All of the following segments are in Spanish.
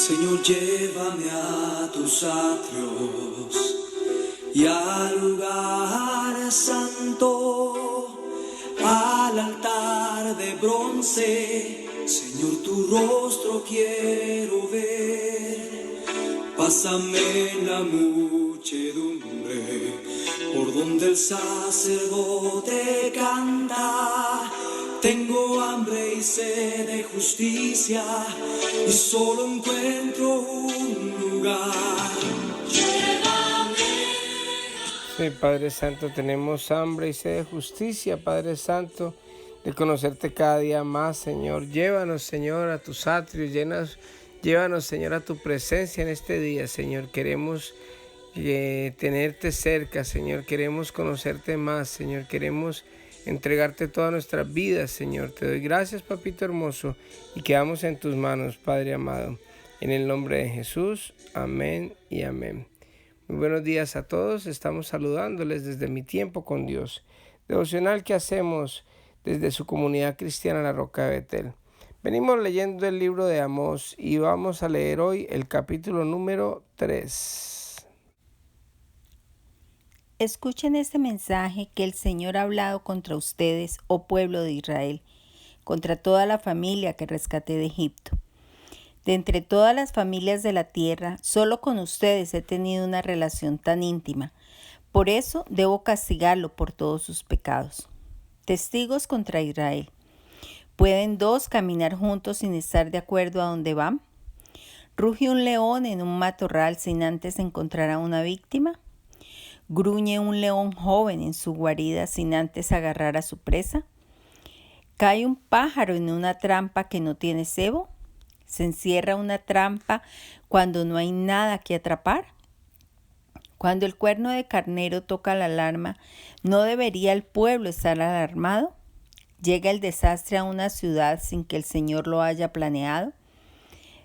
Señor, llévame a tus atrios y al lugar santo, al altar de bronce. Señor, tu rostro quiero ver. Pásame en la muchedumbre, por donde el sacerdote canta. Tengo hambre y sed de justicia, y solo encuentro un lugar. Sí, Padre Santo, tenemos hambre y sed de justicia, Padre Santo, de conocerte cada día más, Señor. Llévanos, Señor, a tus atrios, llévanos, Señor, a tu presencia en este día, Señor. Queremos tenerte cerca, Señor. Queremos conocerte más, Señor. Queremos entregarte todas nuestras vidas, Señor. Te doy gracias, Papito hermoso, y quedamos en tus manos, Padre amado. En el nombre de Jesús, amén y amén. Muy buenos días a todos. Estamos saludándoles desde Mi Tiempo con Dios, devocional que hacemos desde su comunidad cristiana La Roca de Betel. Venimos leyendo el libro de Amós y vamos a leer hoy el capítulo número 3. Escuchen este mensaje que el Señor ha hablado contra ustedes, oh pueblo de Israel, contra toda la familia que rescaté de Egipto. De entre todas las familias de la tierra, solo con ustedes he tenido una relación tan íntima. Por eso debo castigarlo por todos sus pecados. Testigos contra Israel. ¿Pueden dos caminar juntos sin estar de acuerdo a dónde van? ¿Ruge un león en un matorral sin antes encontrar a una víctima? ¿Gruñe un león joven en su guarida sin antes agarrar a su presa? ¿Cae un pájaro en una trampa que no tiene cebo? ¿Se encierra una trampa cuando no hay nada que atrapar? Cuando el cuerno de carnero toca la alarma, ¿no debería el pueblo estar alarmado? ¿Llega el desastre a una ciudad sin que el Señor lo haya planeado?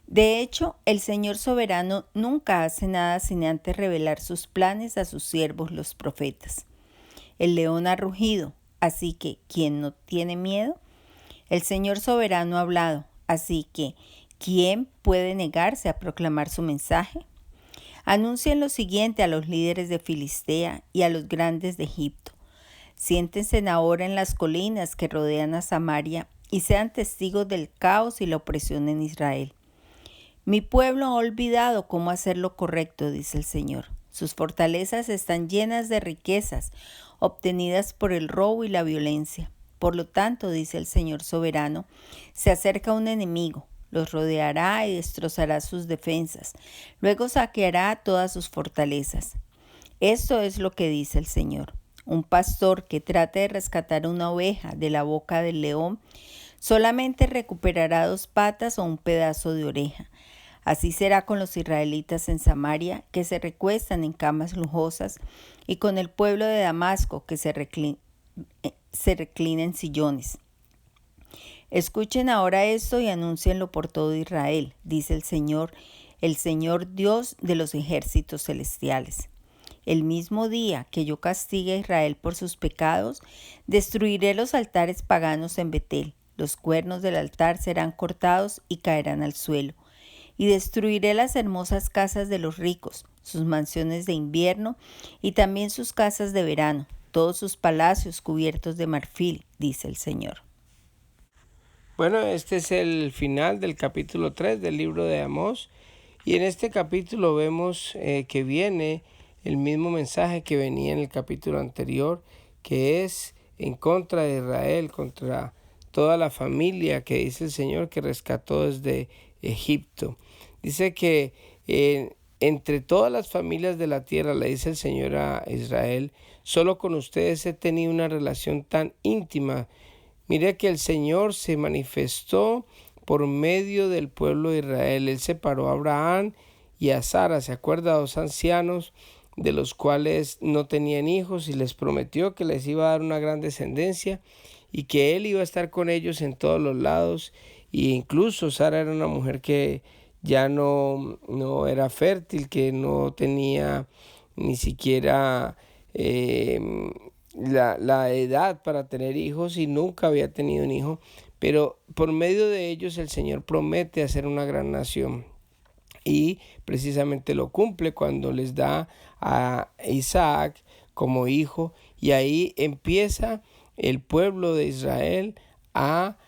De hecho, el Señor soberano nunca hace nada sin antes revelar sus planes a sus siervos los profetas. El león ha rugido, así que ¿quién no tiene miedo? El Señor soberano ha hablado, así que ¿quién puede negarse a proclamar su mensaje? Anuncien lo siguiente a los líderes de Filistea y a los grandes de Egipto. Siéntense ahora en las colinas que rodean a Samaria y sean testigos del caos y la opresión en Israel. Mi pueblo ha olvidado cómo hacer lo correcto, dice el Señor. Sus fortalezas están llenas de riquezas, obtenidas por el robo y la violencia. Por lo tanto, dice el Señor soberano, se acerca un enemigo, los rodeará y destrozará sus defensas. Luego saqueará todas sus fortalezas. Esto es lo que dice el Señor. Un pastor que trate de rescatar una oveja de la boca del león solamente recuperará 2 patas o un pedazo de oreja. Así será con los israelitas en Samaria, que se recuestan en camas lujosas, y con el pueblo de Damasco, que se reclina en sillones. Escuchen ahora esto y anúncienlo por todo Israel, dice el Señor Dios de los ejércitos celestiales. El mismo día que yo castigue a Israel por sus pecados, destruiré los altares paganos en Betel. Los cuernos del altar serán cortados y caerán al suelo. Y destruiré las hermosas casas de los ricos, sus mansiones de invierno y también sus casas de verano, todos sus palacios cubiertos de marfil, dice el Señor. Bueno, este es el final del capítulo 3 del libro de Amós. Y en este capítulo vemos que viene el mismo mensaje que venía en el capítulo anterior, que es en contra de Israel, contra toda la familia que dice el Señor que rescató desde Egipto. Dice que entre todas las familias de la tierra, le dice el Señor a Israel, solo con ustedes he tenido una relación tan íntima. Mire que el Señor se manifestó por medio del pueblo de Israel. Él separó a Abraham y a Sara, ¿se acuerda? 2 ancianos de los cuales no tenían hijos, y les prometió que les iba a dar una gran descendencia y que Él iba a estar con ellos en todos los lados. Y incluso Sara era una mujer que ya no era fértil, que no tenía ni siquiera la edad para tener hijos, y nunca había tenido un hijo. Pero por medio de ellos el Señor promete hacer una gran nación. y precisamente lo cumple cuando les da a Isaac como hijo, y ahí empieza el pueblo de Israel a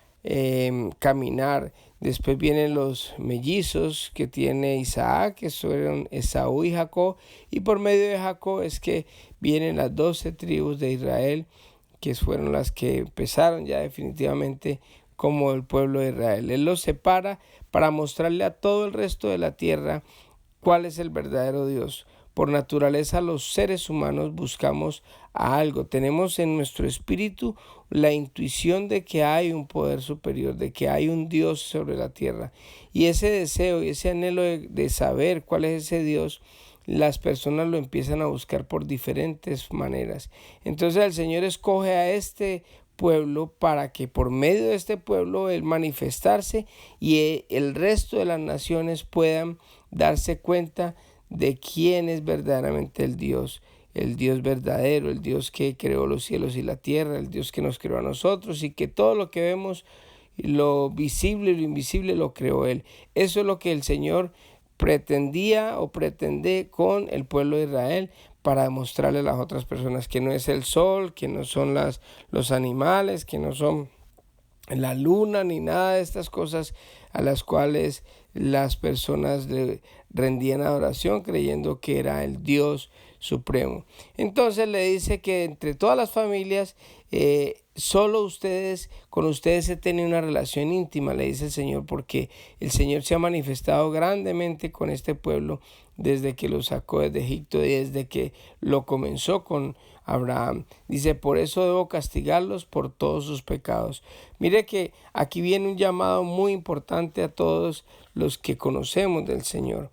caminar. Después vienen los mellizos que tiene Isaac, que fueron Esaú y Jacob, y por medio de Jacob es que vienen las 12 tribus de Israel, que fueron las que empezaron ya definitivamente como el pueblo de Israel. Él los separa para mostrarle a todo el resto de la tierra cuál es el verdadero Dios. Por naturaleza los seres humanos buscamos a algo. Tenemos en nuestro espíritu la intuición de que hay un poder superior, de que hay un Dios sobre la tierra. Y ese deseo y ese anhelo de saber cuál es ese Dios, las personas lo empiezan a buscar por diferentes maneras. Entonces el Señor escoge a este pueblo para que por medio de este pueblo Él manifestarse y el resto de las naciones puedan darse cuenta de quién es verdaderamente el Dios verdadero, el Dios que creó los cielos y la tierra, el Dios que nos creó a nosotros y que todo lo que vemos, lo visible y lo invisible, lo creó Él. Eso es lo que el Señor pretendía o pretende con el pueblo de Israel, para demostrarle a las otras personas que no es el sol, que no son los animales, que no son la luna ni nada de estas cosas a las cuales las personas le rendían adoración creyendo que era el Dios supremo. Entonces le dice que entre todas las familias solo con ustedes se tiene una relación íntima, le dice el Señor, porque el Señor se ha manifestado grandemente con este pueblo desde que lo sacó desde Egipto y desde que lo comenzó con Abraham. Dice, por eso debo castigarlos por todos sus pecados. Mire que aquí viene un llamado muy importante a todos los que conocemos del Señor.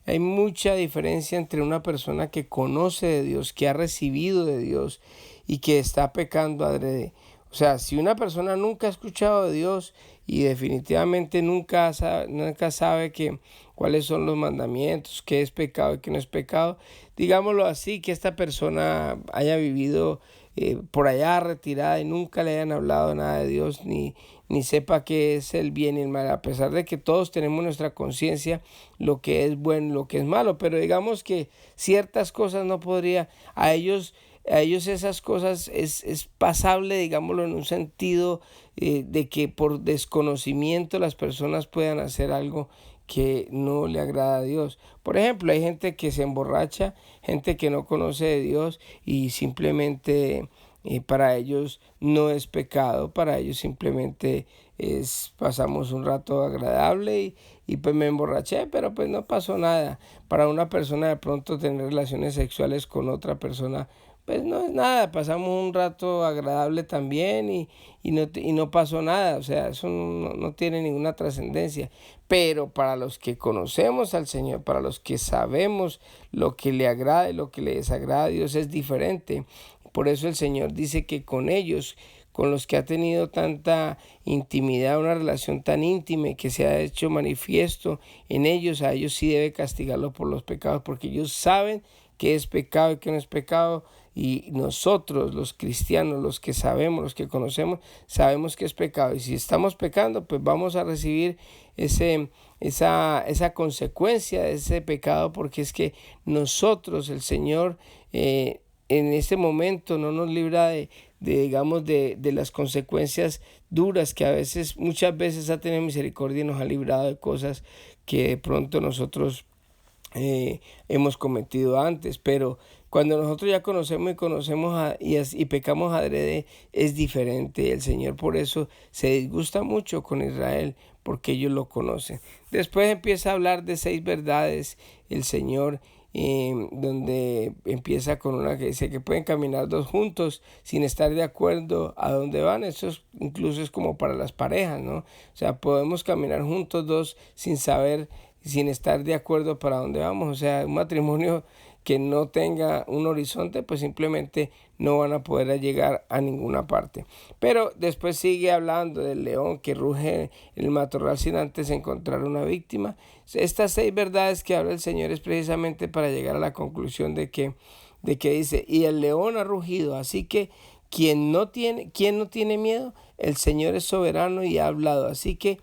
Hay mucha diferencia entre una persona que conoce de Dios, que ha recibido de Dios y que está pecando adrede. O sea, si una persona nunca ha escuchado de Dios y definitivamente nunca sabe cuáles son los mandamientos, qué es pecado y qué no es pecado, digámoslo así, que esta persona haya vivido por allá retirada y nunca le hayan hablado nada de Dios, ni sepa qué es el bien y el mal, a pesar de que todos tenemos nuestra conciencia, lo que es bueno y lo que es malo, pero digamos que ciertas cosas no podría, a ellos esas cosas es pasable, digámoslo, en un sentido de que por desconocimiento las personas puedan hacer algo que no le agrada a Dios. Por ejemplo, hay gente que se emborracha, gente que no conoce de Dios y simplemente para ellos no es pecado, para ellos simplemente pasamos un rato agradable y pues me emborraché, pero pues no pasó nada. Para una persona de pronto tener relaciones sexuales con otra persona, pues no es nada, pasamos un rato agradable también y no pasó nada, o sea, eso no tiene ninguna trascendencia. Pero para los que conocemos al Señor, para los que sabemos lo que le agrada y lo que le desagrada a Dios es diferente. Por eso el Señor dice que con ellos, con los que ha tenido tanta intimidad, una relación tan íntima y que se ha hecho manifiesto en ellos, a ellos sí debe castigarlos por los pecados, porque ellos saben qué es pecado y qué no es pecado, y nosotros los cristianos, los que sabemos, los que conocemos, sabemos que es pecado, y si estamos pecando, pues vamos a recibir esa consecuencia de ese pecado, porque es que nosotros, el Señor, en este momento no nos libra de las consecuencias duras que muchas veces ha tenido misericordia y nos ha librado de cosas que de pronto nosotros hemos cometido antes, pero cuando nosotros ya conocemos y pecamos adrede es diferente. El Señor por eso se disgusta mucho con Israel, porque ellos lo conocen. Después empieza a hablar de 6 verdades el Señor, donde empieza con una que dice que pueden caminar 2 juntos sin estar de acuerdo a dónde van. Eso incluso es como para las parejas, ¿no? O sea, podemos caminar juntos 2 sin estar de acuerdo para dónde vamos. O sea, un matrimonio que no tenga un horizonte, pues simplemente no van a poder llegar a ninguna parte. Pero después sigue hablando del león que ruge en el matorral sin antes encontrar una víctima. Estas 6 verdades que habla el Señor es precisamente para llegar a la conclusión de que dice, y el león ha rugido, así que ¿quién no tiene miedo? El Señor es soberano y ha hablado, así que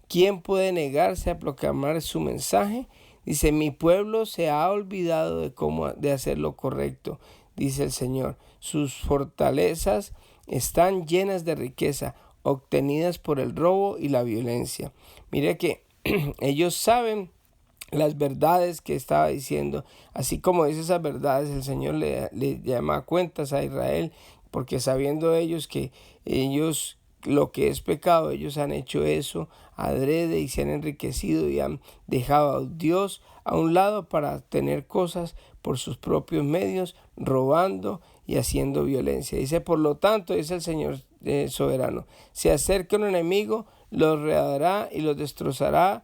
¿quién puede negarse a proclamar su mensaje? Dice, mi pueblo se ha olvidado de hacer lo correcto, dice el Señor. Sus fortalezas están llenas de riqueza, obtenidas por el robo y la violencia. Mire que ellos saben las verdades que estaba diciendo, así como dice esas verdades, el Señor le llama a cuentas a Israel, porque sabiendo ellos que ellos, lo que es pecado, ellos han hecho eso adrede y se han enriquecido y han dejado a Dios a un lado para tener cosas por sus propios medios, robando y haciendo violencia. Dice, por lo tanto, dice el Señor soberano, se acerca un enemigo, los rodeará y los destrozará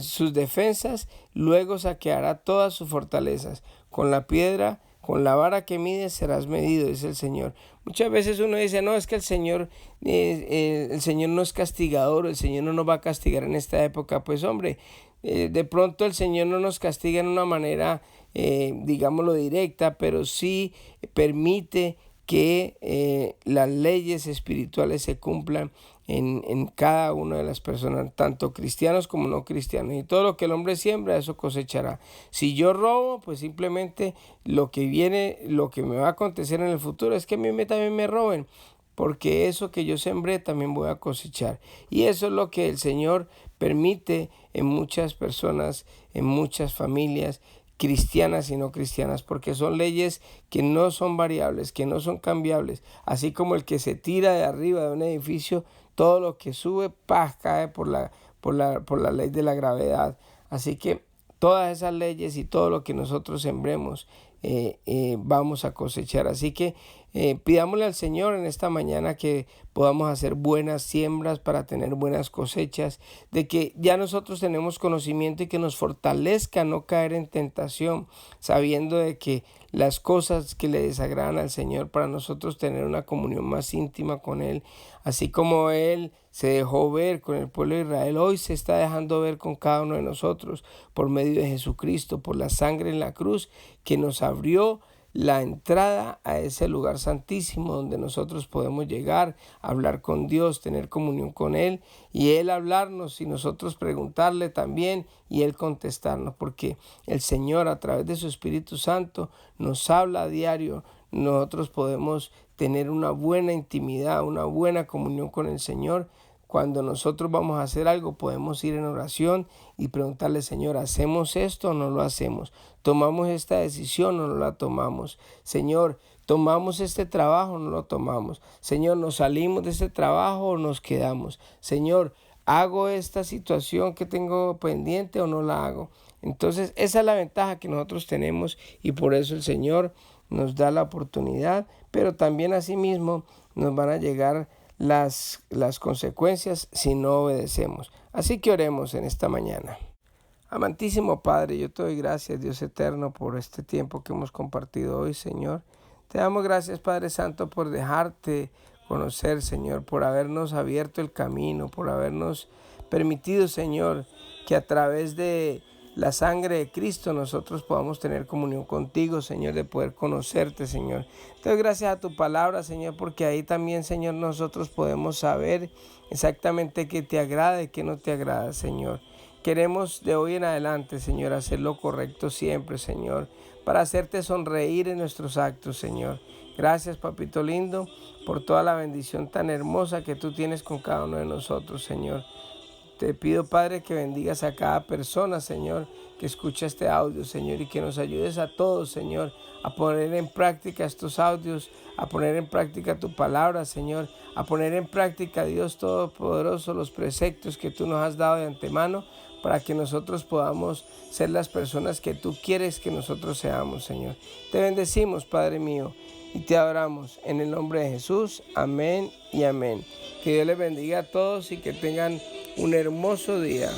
sus defensas, luego saqueará todas sus fortalezas. Con la piedra, con la vara que mides serás medido, dice el Señor. Muchas veces uno dice, no, es que el Señor no es castigador, el Señor no nos va a castigar en esta época. Pues hombre, de pronto el Señor no nos castiga en una manera, digámoslo, directa, pero sí permite que las leyes espirituales se cumplan en cada una de las personas, tanto cristianos como no cristianos. Y todo lo que el hombre siembra, eso cosechará. Si yo robo, pues simplemente lo que me va a acontecer en el futuro es que a mí también me roben, porque eso que yo sembré también voy a cosechar. Y eso es lo que el Señor permite en muchas personas, en muchas familias, cristianas y no cristianas, porque son leyes que no son variables, que no son cambiables. Así como el que se tira de arriba de un edificio, todo lo que sube, cae por la ley de la gravedad. Así que todas esas leyes y todo lo que nosotros sembremos, vamos a cosechar. Así que pidámosle al Señor en esta mañana que podamos hacer buenas siembras para tener buenas cosechas, de que ya nosotros tenemos conocimiento y que nos fortalezca no caer en tentación, sabiendo de que las cosas que le desagradan al Señor, para nosotros tener una comunión más íntima con Él, así como Él se dejó ver con el pueblo de Israel, hoy se está dejando ver con cada uno de nosotros por medio de Jesucristo, por la sangre en la cruz que nos abrió la entrada a ese lugar santísimo donde nosotros podemos llegar, hablar con Dios, tener comunión con Él y Él hablarnos y nosotros preguntarle también y Él contestarnos, porque el Señor a través de su Espíritu Santo nos habla a diario. Nosotros podemos tener una buena intimidad, una buena comunión con el Señor. Cuando nosotros vamos a hacer algo, podemos ir en oración y preguntarle, Señor, ¿hacemos esto o no lo hacemos? ¿Tomamos esta decisión o no la tomamos? Señor, ¿tomamos este trabajo o no lo tomamos? Señor, ¿nos salimos de este trabajo o nos quedamos? Señor, ¿hago esta situación que tengo pendiente o no la hago? Entonces, esa es la ventaja que nosotros tenemos y por eso el Señor nos da la oportunidad, pero también asimismo nos van a llegar las consecuencias si no obedecemos. Así que oremos en esta mañana. Amantísimo Padre, yo te doy gracias, Dios eterno, por este tiempo que hemos compartido hoy, Señor. Te damos gracias, Padre Santo, por dejarte conocer, Señor, por habernos abierto el camino, por habernos permitido, Señor, que a través de la sangre de Cristo nosotros podamos tener comunión contigo, Señor, de poder conocerte, Señor. Te doy gracias a tu palabra, Señor, porque ahí también, Señor, nosotros podemos saber exactamente qué te agrada y qué no te agrada, Señor. Queremos de hoy en adelante, Señor, hacer lo correcto siempre, Señor, para hacerte sonreír en nuestros actos, Señor. Gracias, papito lindo, por toda la bendición tan hermosa que tú tienes con cada uno de nosotros, Señor. Te pido, Padre, que bendigas a cada persona, Señor, que escucha este audio, Señor, y que nos ayudes a todos, Señor, a poner en práctica estos audios, a poner en práctica tu palabra, Señor, a poner en práctica, Dios Todopoderoso, los preceptos que tú nos has dado de antemano, para que nosotros podamos ser las personas que tú quieres que nosotros seamos, Señor. Te bendecimos, Padre mío, y te adoramos en el nombre de Jesús. Amén y amén. Que Dios les bendiga a todos y que tengan un hermoso día.